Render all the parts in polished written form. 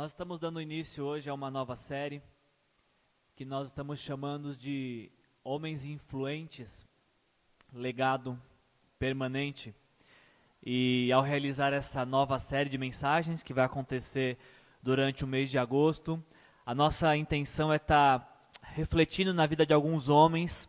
Nós estamos dando início hoje a uma nova série que nós estamos chamando de Homens Influentes, Legado Permanente. E ao realizar essa nova série de mensagens que vai acontecer durante o mês de agosto, a nossa intenção é estar refletindo na vida de alguns homens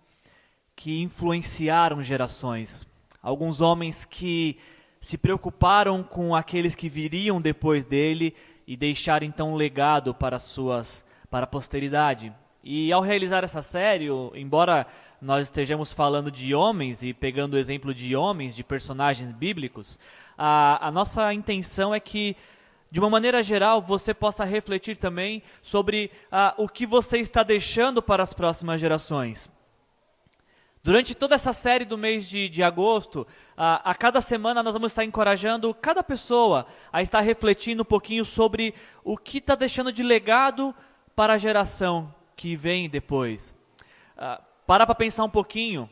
que influenciaram gerações. Alguns homens que se preocuparam com aqueles que viriam depois dele e deixaram então um legado para a posteridade. E ao realizar essa série, embora nós estejamos falando de homens e pegando o exemplo de homens, de personagens bíblicos, a nossa intenção é que, de uma maneira geral, você possa refletir também sobre o que você está deixando para as próximas gerações. Durante toda essa série do mês de agosto, a cada semana nós vamos estar encorajando cada pessoa a estar refletindo um pouquinho sobre o que está deixando de legado para a geração que vem depois. Para pensar um pouquinho,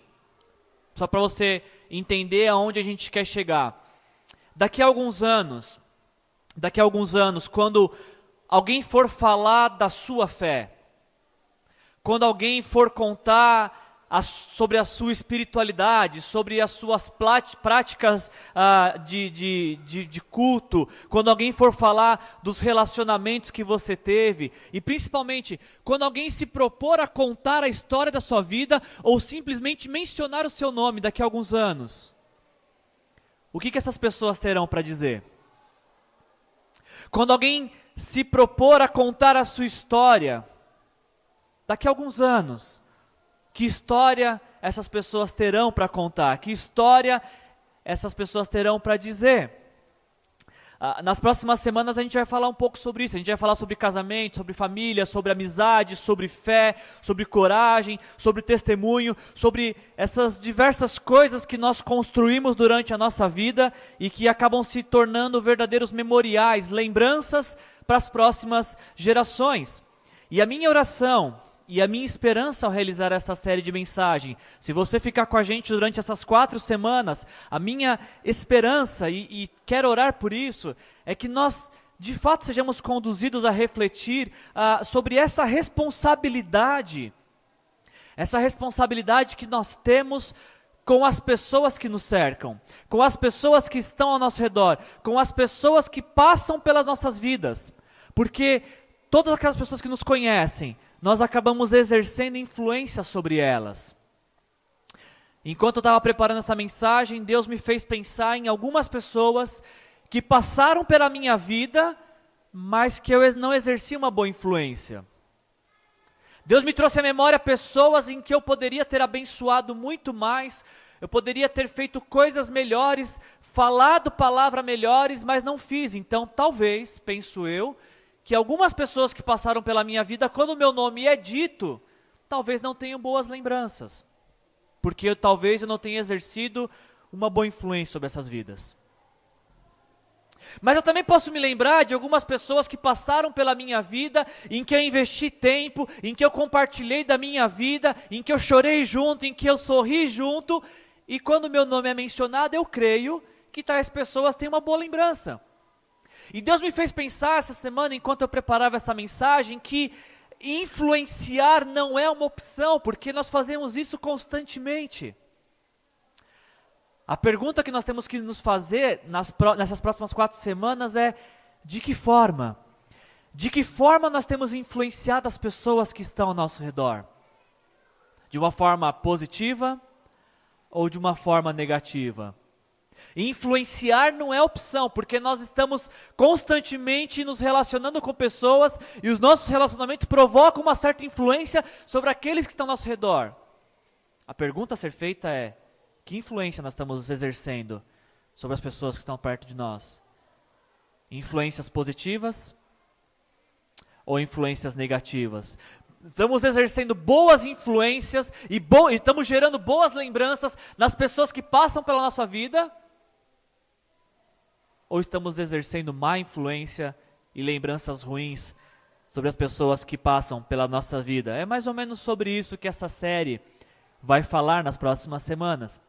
só para você entender aonde a gente quer chegar. Daqui a alguns anos, quando alguém for falar da sua fé, quando alguém for contar sobre a sua espiritualidade, sobre as suas práticas de culto, quando alguém for falar dos relacionamentos que você teve, e principalmente, quando alguém se propor a contar a história da sua vida, ou simplesmente mencionar o seu nome daqui a alguns anos, o que essas pessoas terão para dizer? Quando alguém se propor a contar a sua história, daqui a alguns anos, que história essas pessoas terão para contar? Que história essas pessoas terão para dizer? Nas próximas semanas a gente vai falar um pouco sobre isso. A gente vai falar sobre casamento, sobre família, sobre amizade, sobre fé, sobre coragem, sobre testemunho, sobre essas diversas coisas que nós construímos durante a nossa vida e que acabam se tornando verdadeiros memoriais, lembranças para as próximas gerações. E a minha oração e a minha esperança ao realizar essa série de mensagens, se você ficar com a gente durante essas 4 semanas, a minha esperança, e quero orar por isso, é que nós de fato sejamos conduzidos a refletir sobre essa responsabilidade que nós temos com as pessoas que nos cercam, com as pessoas que estão ao nosso redor, com as pessoas que passam pelas nossas vidas, porque todas aquelas pessoas que nos conhecem, nós acabamos exercendo influência sobre elas. Enquanto eu estava preparando essa mensagem, Deus me fez pensar em algumas pessoas que passaram pela minha vida, mas que eu não exerci uma boa influência. Deus me trouxe à memória pessoas em que eu poderia ter abençoado muito mais, eu poderia ter feito coisas melhores, falado palavras melhores, mas não fiz. Então, talvez, penso eu, que algumas pessoas que passaram pela minha vida, quando o meu nome é dito, talvez não tenham boas lembranças, porque talvez eu não tenha exercido uma boa influência sobre essas vidas. Mas eu também posso me lembrar de algumas pessoas que passaram pela minha vida, em que eu investi tempo, em que eu compartilhei da minha vida, em que eu chorei junto, em que eu sorri junto, e quando o meu nome é mencionado, eu creio que tais pessoas têm uma boa lembrança. E Deus me fez pensar essa semana, enquanto eu preparava essa mensagem, que influenciar não é uma opção, porque nós fazemos isso constantemente. A pergunta que nós temos que nos fazer nessas próximas 4 semanas é: de que forma? De que forma nós temos influenciado as pessoas que estão ao nosso redor? De uma forma positiva ou de uma forma negativa? Influenciar não é opção, porque nós estamos constantemente nos relacionando com pessoas e os nossos relacionamentos provocam uma certa influência sobre aqueles que estão ao nosso redor. A pergunta a ser feita é: que influência nós estamos exercendo sobre as pessoas que estão perto de nós? Influências positivas ou influências negativas? Estamos exercendo boas influências e estamos gerando boas lembranças nas pessoas que passam pela nossa vida? Ou estamos exercendo má influência e lembranças ruins sobre as pessoas que passam pela nossa vida? É mais ou menos sobre isso que essa série vai falar nas próximas semanas.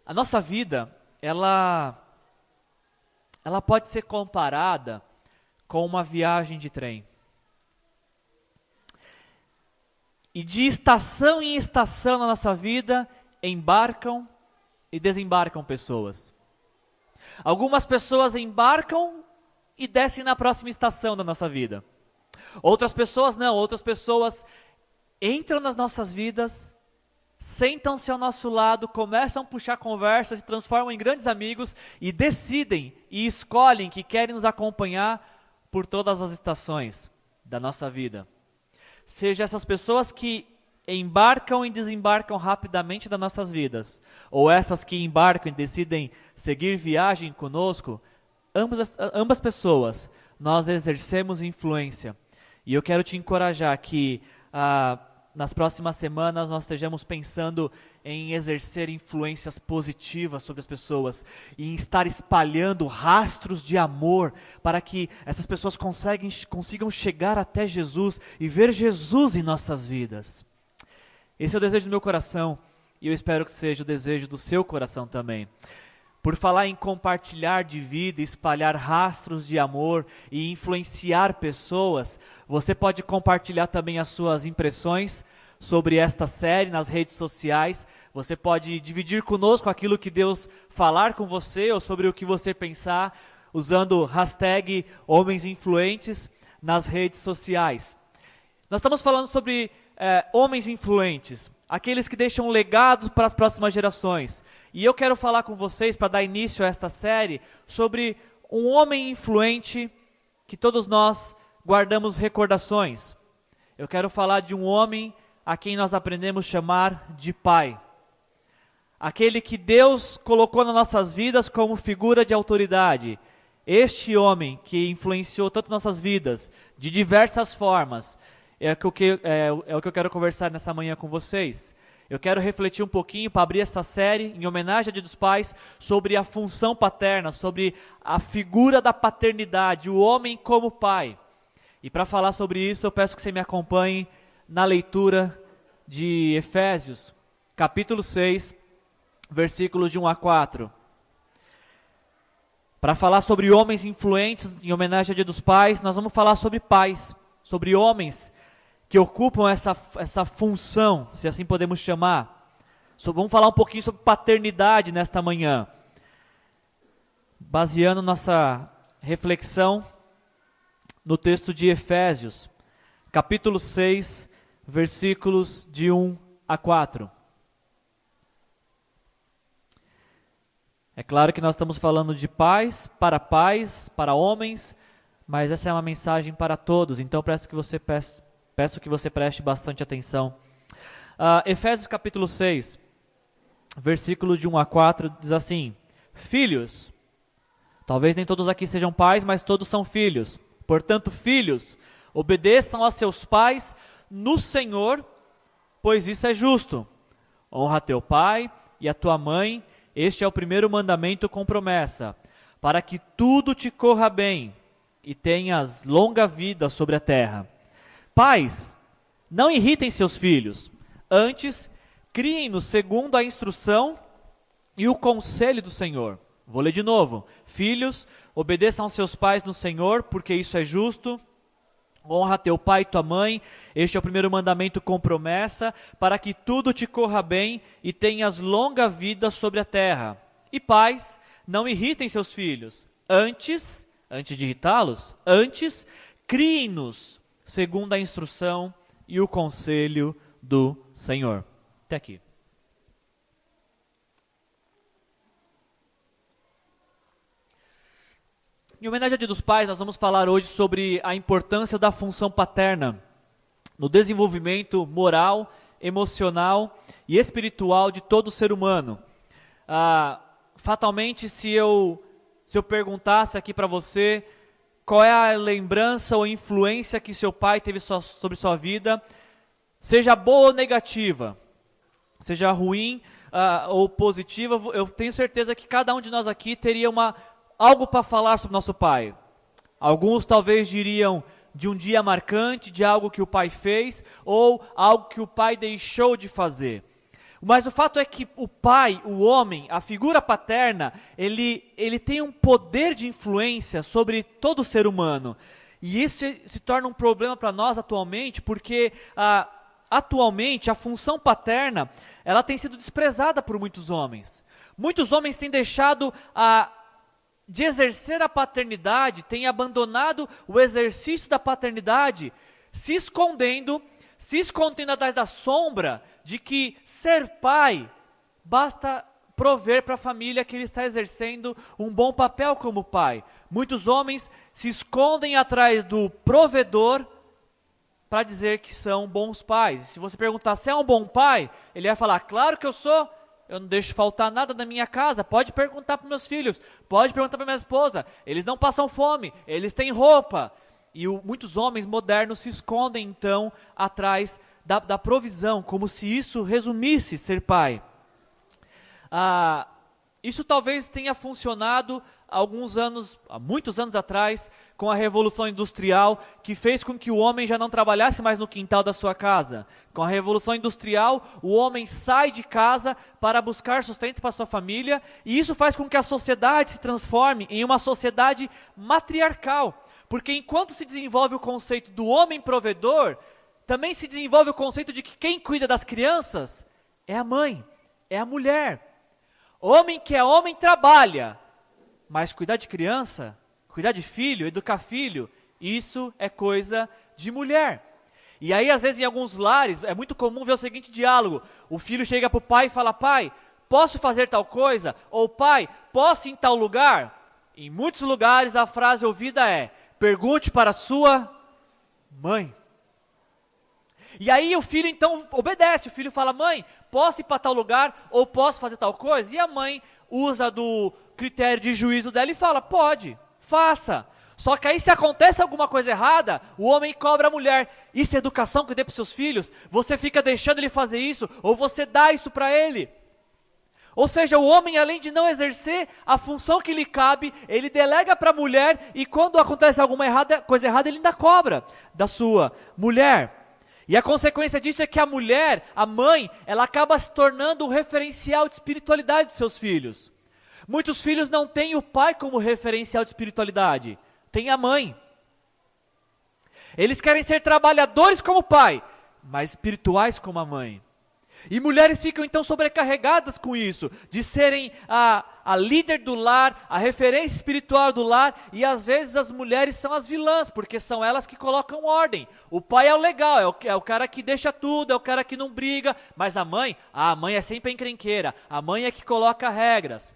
A nossa vida, ela pode ser comparada com uma viagem de trem. E de estação em estação na nossa vida, embarcam e desembarcam pessoas. Algumas pessoas embarcam e descem na próxima estação da nossa vida. Outras pessoas não, outras pessoas entram nas nossas vidas, sentam-se ao nosso lado, começam a puxar conversas, se transformam em grandes amigos e decidem e escolhem que querem nos acompanhar por todas as estações da nossa vida. Seja essas pessoas que embarcam e desembarcam rapidamente das nossas vidas, ou essas que embarcam e decidem seguir viagem conosco, ambas pessoas, nós exercemos influência. E eu quero te encorajar que nas próximas semanas nós estejamos pensando em exercer influências positivas sobre as pessoas e em estar espalhando rastros de amor para que essas pessoas consigam chegar até Jesus e ver Jesus em nossas vidas. Esse é o desejo do meu coração e eu espero que seja o desejo do seu coração também. Por falar em compartilhar de vida, espalhar rastros de amor e influenciar pessoas, você pode compartilhar também as suas impressões sobre esta série nas redes sociais. Você pode dividir conosco aquilo que Deus falar com você ou sobre o que você pensar, usando hashtag Homens Influentes nas redes sociais. Nós estamos falando sobre homens influentes, aqueles que deixam legados para as próximas gerações. E eu quero falar com vocês, para dar início a esta série, sobre um homem influente que todos nós guardamos recordações. Eu quero falar de um homem a quem nós aprendemos chamar de pai. Aquele que Deus colocou nas nossas vidas como figura de autoridade. Este homem que influenciou tanto nossas vidas, de diversas formas, é o que eu quero conversar nessa manhã com vocês. Eu quero refletir um pouquinho para abrir essa série, em homenagem ao Dia dos Pais, sobre a função paterna, sobre a figura da paternidade, o homem como pai. E para falar sobre isso, eu peço que você me acompanhe na leitura de Efésios, capítulo 6, versículos de 1 a 4. Para falar sobre homens influentes, em homenagem ao Dia dos Pais, nós vamos falar sobre pais, sobre homens que ocupam essa função, se assim podemos chamar. Vamos falar um pouquinho sobre paternidade nesta manhã, baseando nossa reflexão no texto de Efésios, capítulo 6, versículos de 1 a 4. É claro que nós estamos falando de pais, para homens, mas essa é uma mensagem para todos, então peço que você preste bastante atenção. Efésios capítulo 6, versículo de 1 a 4, diz assim: Filhos, talvez nem todos aqui sejam pais, mas todos são filhos. Portanto, filhos, obedeçam a seus pais no Senhor, pois isso é justo. Honra teu pai e a tua mãe, este é o primeiro mandamento com promessa, para que tudo te corra bem e tenhas longa vida sobre a terra. Pais, não irritem seus filhos, antes criem-nos segundo a instrução e o conselho do Senhor. Vou ler de novo. Filhos, obedeçam aos seus pais no Senhor, porque isso é justo. Honra teu pai e tua mãe, este é o primeiro mandamento com promessa, para que tudo te corra bem e tenhas longa vida sobre a terra. E pais, não irritem seus filhos, antes de irritá-los, criem-nos segundo a instrução e o conselho do Senhor. Até aqui. Em homenagem ao Dia dos Pais, nós vamos falar hoje sobre a importância da função paterna no desenvolvimento moral, emocional e espiritual de todo ser humano. Fatalmente, se eu perguntasse aqui para você qual é a lembrança ou influência que seu pai teve sobre sua vida, seja boa ou negativa, seja ruim ou positiva, eu tenho certeza que cada um de nós aqui teria algo para falar sobre nosso pai. Alguns talvez diriam de um dia marcante, de algo que o pai fez, ou algo que o pai deixou de fazer. Mas o fato é que o pai, o homem, a figura paterna, ele tem um poder de influência sobre todo ser humano. E isso se torna um problema para nós atualmente, porque atualmente a função paterna, ela tem sido desprezada por muitos homens. Muitos homens têm deixado de exercer a paternidade, têm abandonado o exercício da paternidade, se escondendo atrás da sombra de que ser pai basta prover para a família que ele está exercendo um bom papel como pai. Muitos homens se escondem atrás do provedor para dizer que são bons pais. E se você perguntar se é um bom pai, ele vai falar, claro que eu sou, eu não deixo faltar nada da minha casa, pode perguntar para meus filhos, pode perguntar para minha esposa, eles não passam fome, eles têm roupa. E muitos homens modernos se escondem então atrás da provisão, como se isso resumisse ser pai. Isso talvez tenha funcionado há muitos anos atrás, com a Revolução Industrial, que fez com que o homem já não trabalhasse mais no quintal da sua casa. Com a Revolução Industrial, o homem sai de casa para buscar sustento para sua família, e isso faz com que a sociedade se transforme em uma sociedade matriarcal. Porque enquanto se desenvolve o conceito do homem provedor, também se desenvolve o conceito de que quem cuida das crianças é a mãe, é a mulher. Homem que é homem trabalha, mas cuidar de criança, cuidar de filho, educar filho, isso é coisa de mulher. E aí, às vezes, em alguns lares, é muito comum ver o seguinte diálogo. O filho chega para o pai e fala, pai, posso fazer tal coisa? Ou pai, posso ir em tal lugar? Em muitos lugares, a frase ouvida é, pergunte para a sua mãe. E aí o filho então obedece, o filho fala, mãe, posso ir para tal lugar ou posso fazer tal coisa? E a mãe usa do critério de juízo dela e fala, pode, faça. Só que aí se acontece alguma coisa errada, o homem cobra a mulher. Isso é educação que dê para os seus filhos? Você fica deixando ele fazer isso ou você dá isso para ele? Ou seja, o homem, além de não exercer a função que lhe cabe, ele delega para a mulher e quando acontece alguma coisa errada, ele ainda cobra da sua mulher. E a consequência disso é que a mulher, a mãe, ela acaba se tornando um referencial de espiritualidade dos seus filhos. Muitos filhos não têm o pai como referencial de espiritualidade, tem a mãe. Eles querem ser trabalhadores como o pai, mas espirituais como a mãe. E mulheres ficam então sobrecarregadas com isso, de serem a líder do lar, a referência espiritual do lar, e às vezes as mulheres são as vilãs, porque são elas que colocam ordem. O pai é o legal, é o cara que deixa tudo, é o cara que não briga, mas a mãe é sempre encrenqueira, a mãe é que coloca regras.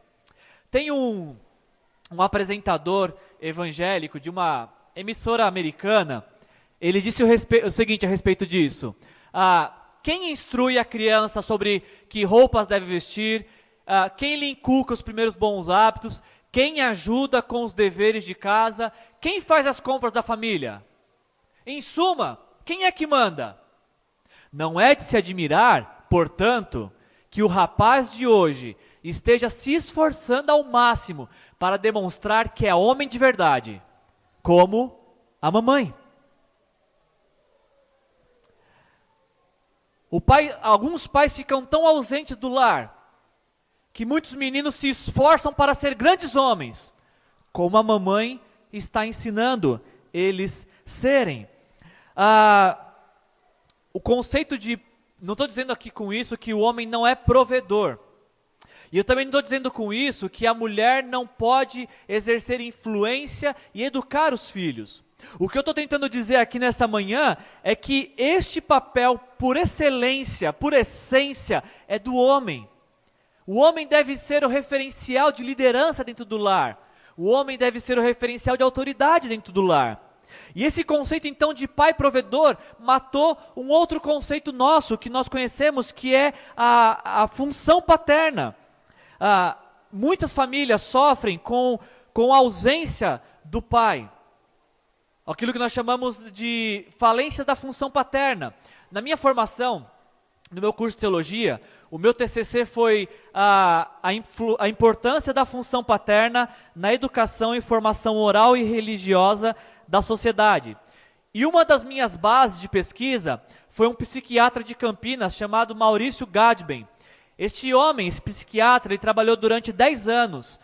Tem um apresentador evangélico de uma emissora americana, ele disse o seguinte a respeito disso, quem instrui a criança sobre que roupas deve vestir, quem lhe inculca os primeiros bons hábitos, quem ajuda com os deveres de casa, quem faz as compras da família? Em suma, quem é que manda? Não é de se admirar, portanto, que o rapaz de hoje esteja se esforçando ao máximo para demonstrar que é homem de verdade, como a mamãe. Alguns pais ficam tão ausentes do lar, que muitos meninos se esforçam para ser grandes homens, como a mamãe está ensinando eles serem. O conceito de, não estou dizendo aqui com isso que o homem não é provedor, e eu também não estou dizendo com isso que a mulher não pode exercer influência e educar os filhos. O que eu estou tentando dizer aqui nessa manhã é que este papel, por excelência, por essência, é do homem. O homem deve ser o referencial de liderança dentro do lar. O homem deve ser o referencial de autoridade dentro do lar. E esse conceito então de pai provedor matou um outro conceito nosso que nós conhecemos, que é a função paterna. Muitas famílias sofrem com a ausência do pai. Aquilo que nós chamamos de falência da função paterna. Na minha formação, no meu curso de teologia, o meu TCC foi a importância da função paterna na educação e formação oral e religiosa da sociedade. E uma das minhas bases de pesquisa foi um psiquiatra de Campinas chamado Maurício Gadben. Este homem, esse psiquiatra, ele trabalhou durante 10 anos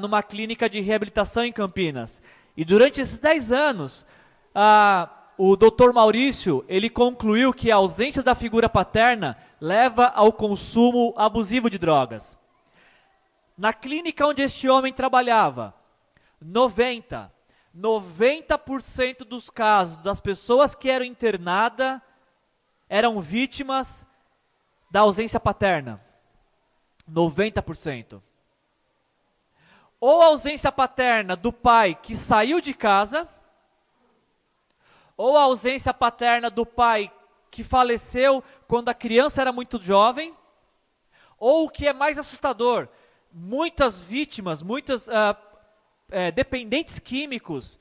numa clínica de reabilitação em Campinas. E durante esses 10 anos, o Dr. Maurício, ele concluiu que a ausência da figura paterna leva ao consumo abusivo de drogas. Na clínica onde este homem trabalhava, 90% dos casos das pessoas que eram internadas eram vítimas da ausência paterna. 90%. Ou a ausência paterna do pai que saiu de casa, ou a ausência paterna do pai que faleceu quando a criança era muito jovem, ou o que é mais assustador, muitas vítimas, dependentes químicos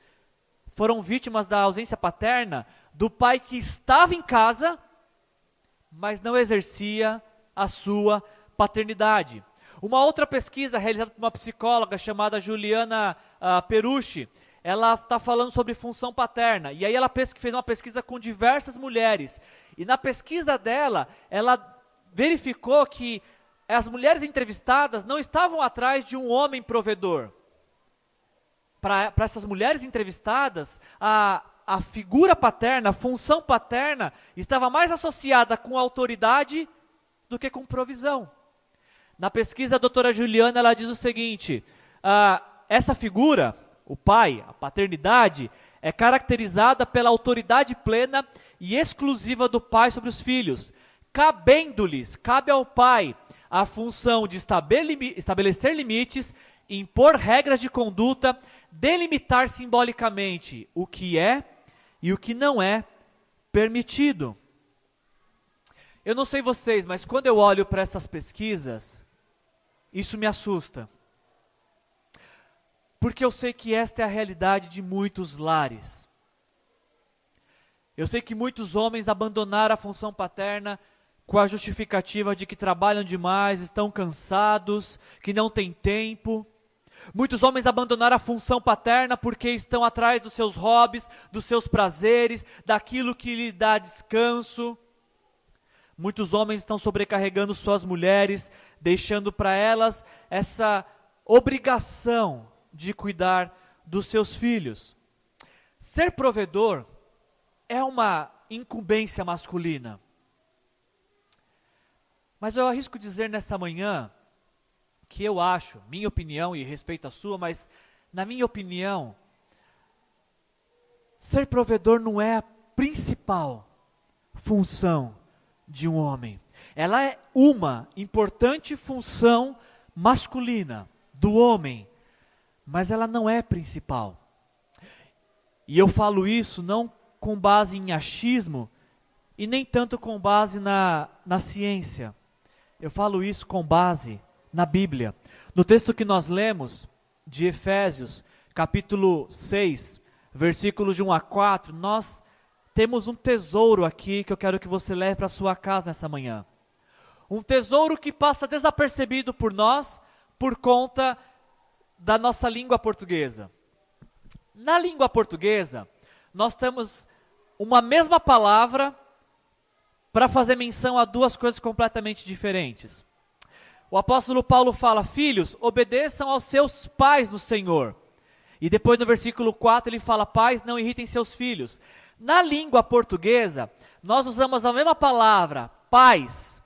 foram vítimas da ausência paterna do pai que estava em casa, mas não exercia a sua paternidade. Uma outra pesquisa realizada por uma psicóloga chamada Juliana Perucci, ela está falando sobre função paterna, e aí ela fez uma pesquisa com diversas mulheres, e na pesquisa dela, ela verificou que as mulheres entrevistadas não estavam atrás de um homem provedor. Para essas mulheres entrevistadas, a figura paterna, a função paterna, estava mais associada com autoridade do que com provisão. Na pesquisa, a doutora Juliana, ela diz o seguinte, essa figura, o pai, a paternidade, é caracterizada pela autoridade plena e exclusiva do pai sobre os filhos, cabe ao pai a função de estabelecer limites, impor regras de conduta, delimitar simbolicamente o que é e o que não é permitido. Eu não sei vocês, mas quando eu olho para essas pesquisas, isso me assusta. Porque eu sei que esta é a realidade de muitos lares. Eu sei que muitos homens abandonaram a função paterna com a justificativa de que trabalham demais, estão cansados, que não têm tempo. Muitos homens abandonaram a função paterna porque estão atrás dos seus hobbies, dos seus prazeres, daquilo que lhes dá descanso. Muitos homens estão sobrecarregando suas mulheres, deixando para elas essa obrigação de cuidar dos seus filhos. Ser provedor é uma incumbência masculina. Mas eu arrisco dizer nesta manhã que eu acho, minha opinião e respeito a sua, mas na minha opinião, ser provedor não é a principal função de um homem. Ela é uma importante função masculina do homem, mas ela não é principal. E eu falo isso não com base em achismo e nem tanto com base na ciência. Eu falo isso com base na Bíblia. No texto que nós lemos, de Efésios, capítulo 6, versículos de 1 a 4, nós temos um tesouro aqui que eu quero que você leve para a sua casa nessa manhã. Um tesouro que passa desapercebido por nós, por conta da nossa língua portuguesa. Na língua portuguesa, nós temos uma mesma palavra para fazer menção a duas coisas completamente diferentes. O apóstolo Paulo fala, filhos, obedeçam aos seus pais no Senhor. E depois no versículo 4 ele fala, pais, não irritem seus filhos. Na língua portuguesa, nós usamos a mesma palavra, pais,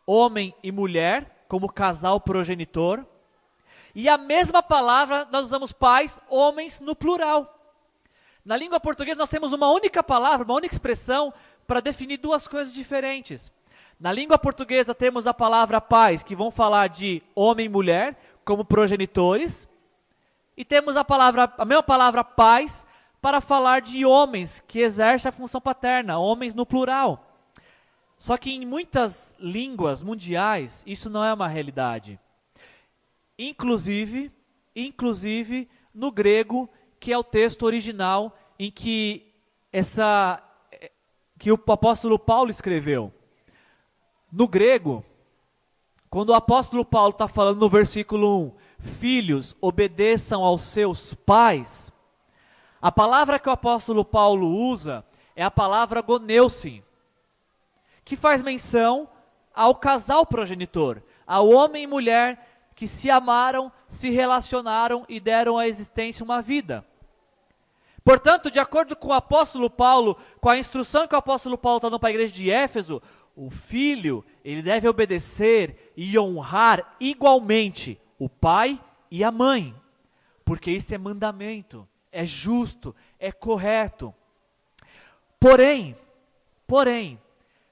homem e mulher, como casal progenitor. E a mesma palavra, nós usamos pais, homens, no plural. Na língua portuguesa nós temos uma única palavra, uma única expressão para definir duas coisas diferentes. Na língua portuguesa temos a palavra pais, que vão falar de homem e mulher, como progenitores. E temos a mesma palavra pais, para falar de homens que exercem a função paterna, homens no plural. Só que em muitas línguas mundiais, isso não é uma realidade. Inclusive no grego, que é o texto original em que o apóstolo Paulo escreveu. No grego, quando o apóstolo Paulo está falando no versículo 1, filhos, obedeçam aos seus pais, a palavra que o apóstolo Paulo usa é a palavra goneusin, que faz menção ao casal progenitor, ao homem e mulher que se amaram, se relacionaram e deram à existência uma vida. Portanto, de acordo com o apóstolo Paulo, com a instrução que o apóstolo Paulo está dando para a igreja de Éfeso, o filho, ele deve obedecer e honrar igualmente o pai e a mãe, porque isso é mandamento, é justo, é correto. Porém,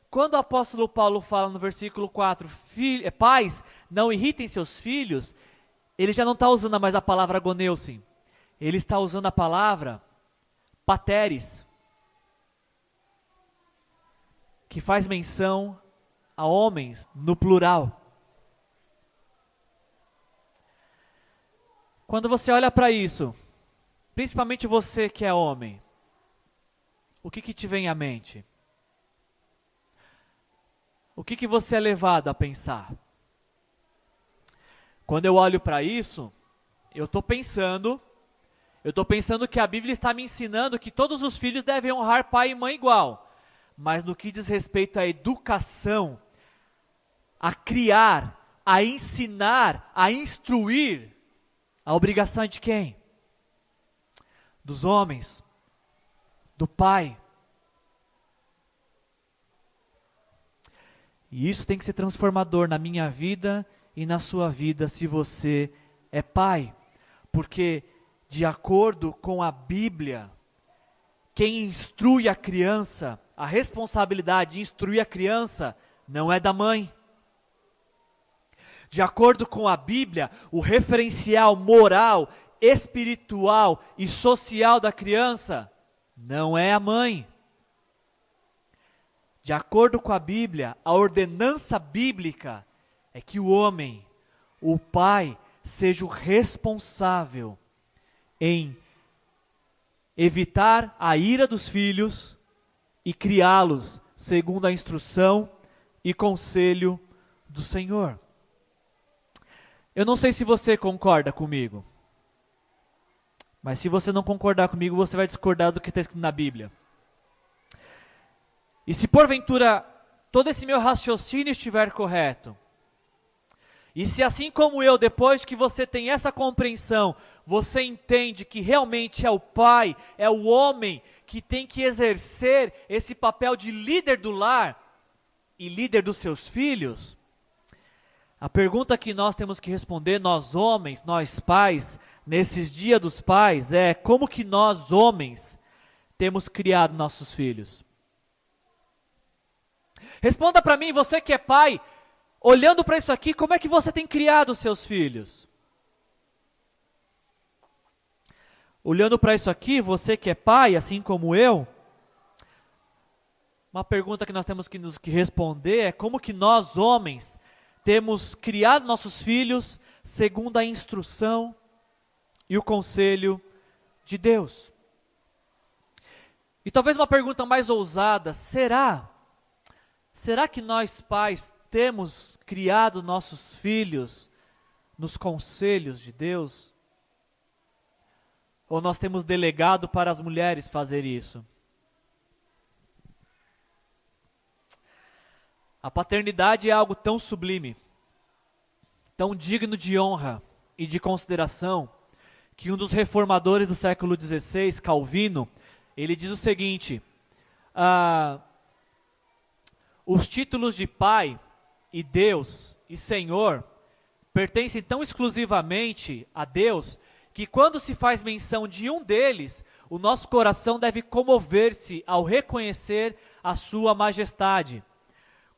quando o apóstolo Paulo fala no versículo 4, pais, não irritem seus filhos, ele já não está usando mais a palavra agoneusin, ele está usando a palavra pateres, que faz menção a homens no plural. Quando você olha para isso, principalmente você que é homem, o que te vem à mente? O que você é levado a pensar? Quando eu olho para isso, eu estou pensando que a Bíblia está me ensinando que todos os filhos devem honrar pai e mãe igual. Mas no que diz respeito à educação, a criar, a ensinar, a instruir, a obrigação é de quem? Dos homens, do pai. E isso tem que ser transformador na minha vida e na sua vida se você é pai. Porque, de acordo com a Bíblia, quem instrui a criança, a responsabilidade de instruir a criança não é da mãe. De acordo com a Bíblia, o referencial moral, espiritual e social da criança não é a mãe. De acordo com a Bíblia, a ordenança bíblica é que o homem, o pai, seja o responsável em evitar a ira dos filhos e criá-los segundo a instrução e conselho do Senhor. Eu não sei se você concorda comigo, mas se você não concordar comigo, você vai discordar do que está escrito na Bíblia. E se porventura todo esse meu raciocínio estiver correto, e se assim como eu, depois que você tem essa compreensão, você entende que realmente é o pai, é o homem que tem que exercer esse papel de líder do lar e líder dos seus filhos, a pergunta que nós temos que responder, nós homens, nós pais, nesses dias dos pais, é como que nós homens temos criado nossos filhos? Responda para mim, você que é pai, olhando para isso aqui, como é que você tem criado os seus filhos? Olhando para isso aqui, você que é pai, assim como eu, uma pergunta que nós temos que responder é como que nós, homens, temos criado nossos filhos segundo a instrução e o conselho de Deus. E talvez uma pergunta mais ousada, será que nós pais temos criado nossos filhos nos conselhos de Deus? Ou nós temos delegado para as mulheres fazer isso? A paternidade é algo tão sublime, tão digno de honra e de consideração, que um dos reformadores do século XVI, Calvino, ele diz o seguinte: os títulos de pai e Deus e Senhor pertencem tão exclusivamente a Deus, que quando se faz menção de um deles, o nosso coração deve comover-se ao reconhecer a sua majestade.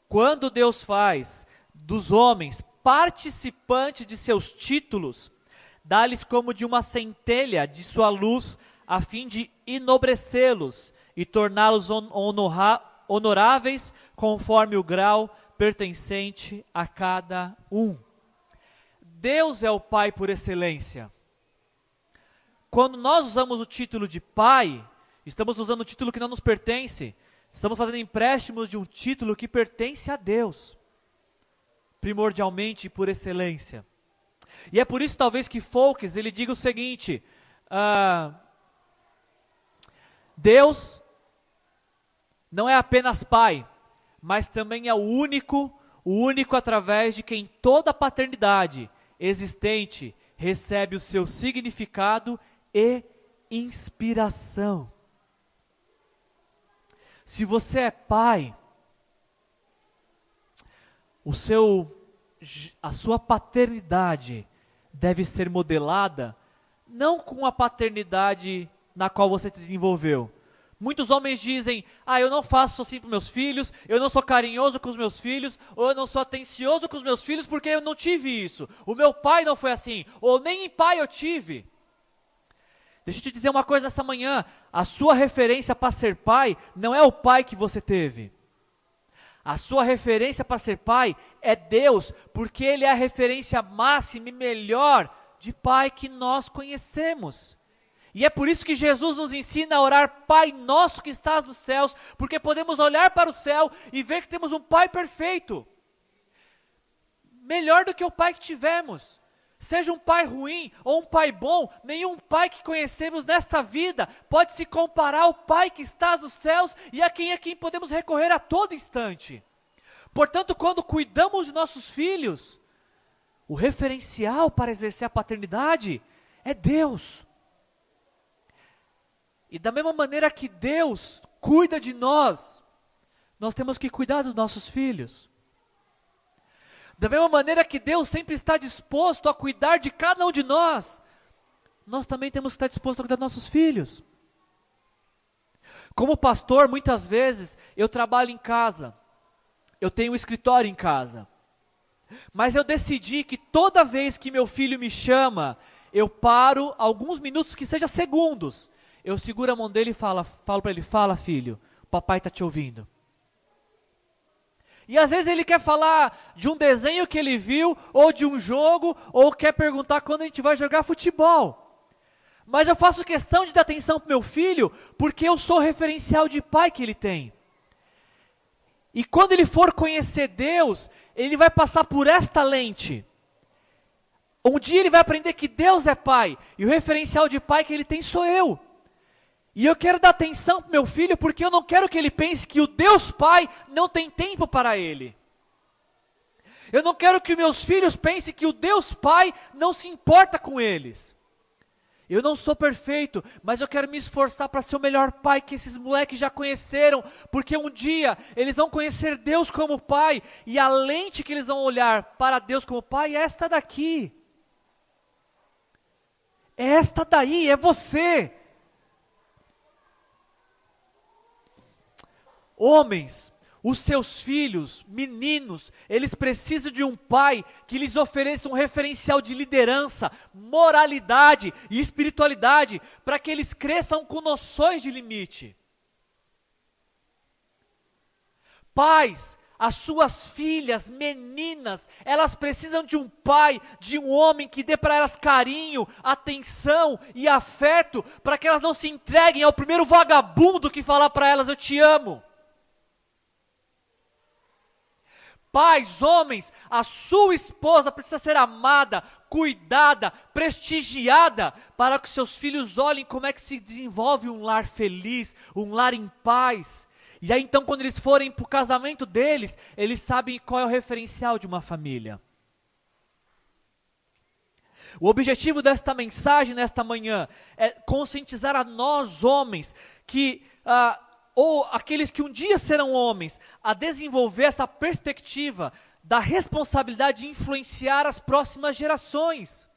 Quando Deus faz dos homens participantes de seus títulos, dá-lhes como de uma centelha de sua luz, a fim de enobrecê-los e torná-los honoráveis conforme o grau pertencente a cada um. Deus é o Pai por excelência. Quando nós usamos o título de pai, estamos usando o título que não nos pertence. Estamos fazendo empréstimos de um título que pertence a Deus, primordialmente e por excelência. E é por isso talvez que Foulkes, ele diga o seguinte: Deus não é apenas pai, mas também é o único através de quem toda paternidade existente recebe o seu significado e inspiração. Se você é pai, a sua paternidade deve ser modelada não com a paternidade na qual você se desenvolveu. Muitos homens dizem, eu não faço assim para meus filhos, eu não sou carinhoso com os meus filhos, ou eu não sou atencioso com os meus filhos porque eu não tive isso. O meu pai não foi assim, ou nem pai eu tive. Deixa eu te dizer uma coisa nessa manhã, a sua referência para ser pai não é o pai que você teve. A sua referência para ser pai é Deus, porque Ele é a referência máxima e melhor de pai que nós conhecemos. E é por isso que Jesus nos ensina a orar, Pai nosso que estás nos céus, porque podemos olhar para o céu e ver que temos um pai perfeito. Melhor do que o pai que tivemos. Seja um pai ruim ou um pai bom, nenhum pai que conhecemos nesta vida pode se comparar ao Pai que está nos céus e a quem podemos recorrer a todo instante. Portanto, quando cuidamos de nossos filhos, o referencial para exercer a paternidade é Deus. E da mesma maneira que Deus cuida de nós, nós temos que cuidar dos nossos filhos. Da mesma maneira que Deus sempre está disposto a cuidar de cada um de nós, nós também temos que estar dispostos a cuidar dos nossos filhos. Como pastor, muitas vezes, eu trabalho em casa, eu tenho um escritório em casa, mas eu decidi que toda vez que meu filho me chama, eu paro alguns minutos, que seja segundos, eu seguro a mão dele e falo para ele, fala filho, o papai está te ouvindo. E às vezes ele quer falar de um desenho que ele viu, ou de um jogo, ou quer perguntar quando a gente vai jogar futebol. Mas eu faço questão de dar atenção para o meu filho, porque eu sou o referencial de pai que ele tem. E quando ele for conhecer Deus, ele vai passar por esta lente. Um dia ele vai aprender que Deus é pai, e o referencial de pai que ele tem sou eu. E eu quero dar atenção para o meu filho, porque eu não quero que ele pense que o Deus Pai não tem tempo para ele. Eu não quero que meus filhos pensem que o Deus Pai não se importa com eles. Eu não sou perfeito, mas eu quero me esforçar para ser o melhor pai que esses moleques já conheceram, porque um dia eles vão conhecer Deus como Pai, e a lente que eles vão olhar para Deus como Pai é esta daqui. É esta daí, é você. Homens, os seus filhos, meninos, eles precisam de um pai que lhes ofereça um referencial de liderança, moralidade e espiritualidade, para que eles cresçam com noções de limite. Pais, as suas filhas, meninas, elas precisam de um pai, de um homem que dê para elas carinho, atenção e afeto, para que elas não se entreguem ao primeiro vagabundo que falar para elas, eu te amo. Pais, homens, a sua esposa precisa ser amada, cuidada, prestigiada, para que seus filhos olhem como é que se desenvolve um lar feliz, um lar em paz. E aí então quando eles forem para o casamento deles, eles sabem qual é o referencial de uma família. O objetivo desta mensagem nesta manhã é conscientizar a nós homens que... ou aqueles que um dia serão homens, a desenvolver essa perspectiva da responsabilidade de influenciar as próximas gerações.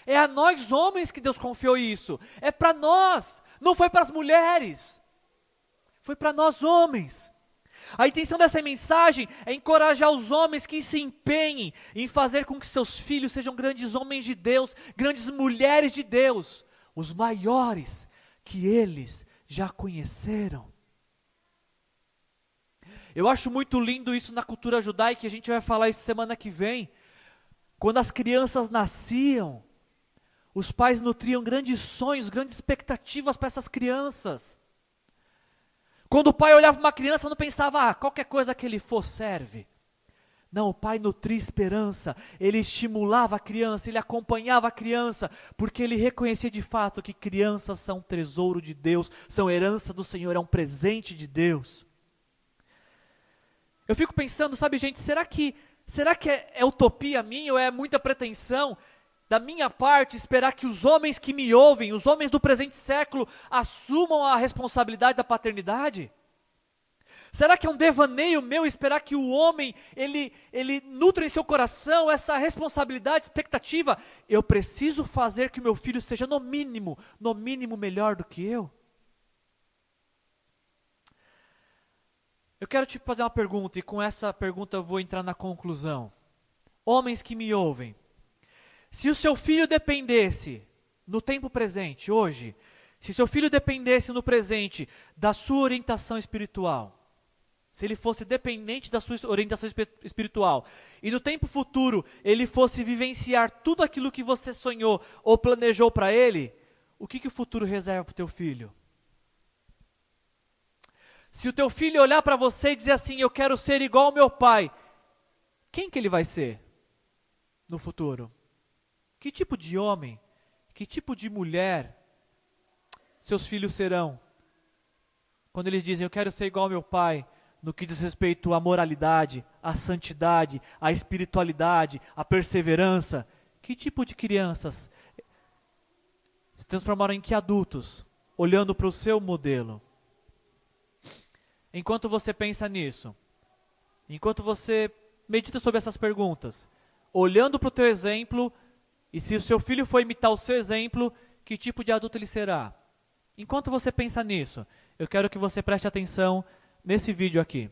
É a nós homens que Deus confiou isso, é para nós, não foi para as mulheres, foi para nós homens. A intenção dessa mensagem é encorajar os homens que se empenhem em fazer com que seus filhos sejam grandes homens de Deus, grandes mulheres de Deus, os maiores que eles já conheceram. Eu acho muito lindo isso na cultura judaica, a gente vai falar isso semana que vem. Quando as crianças nasciam, os pais nutriam grandes sonhos, grandes expectativas para essas crianças. Quando o pai olhava para uma criança, não pensava, qualquer coisa que ele for serve. Não, o pai nutria esperança, ele estimulava a criança, ele acompanhava a criança, porque ele reconhecia de fato que crianças são tesouro de Deus, são herança do Senhor, é um presente de Deus. Eu fico pensando, sabe gente, será que é utopia minha ou é muita pretensão da minha parte, esperar que os homens que me ouvem, os homens do presente século, assumam a responsabilidade da paternidade? Será que é um devaneio meu esperar que o homem, ele nutra em seu coração essa responsabilidade, expectativa? Eu preciso fazer que o meu filho seja no mínimo melhor do que eu? Eu quero te fazer uma pergunta, e com essa pergunta eu vou entrar na conclusão. Homens que me ouvem, se o seu filho dependesse, no tempo presente, hoje, se seu filho dependesse no presente da sua orientação espiritual, se ele fosse dependente da sua orientação espiritual, e no tempo futuro ele fosse vivenciar tudo aquilo que você sonhou ou planejou para ele, o que o futuro reserva para o teu filho? Se o teu filho olhar para você e dizer assim, eu quero ser igual ao meu pai, quem que ele vai ser no futuro? Que tipo de homem, que tipo de mulher seus filhos serão? Quando eles dizem, eu quero ser igual ao meu pai, no que diz respeito à moralidade, à santidade, à espiritualidade, à perseverança, que tipo de crianças se transformaram em que adultos, olhando para o seu modelo? Enquanto você pensa nisso, enquanto você medita sobre essas perguntas, olhando para o teu exemplo, e se o seu filho for imitar o seu exemplo, que tipo de adulto ele será? Enquanto você pensa nisso, eu quero que você preste atenção nesse vídeo aqui.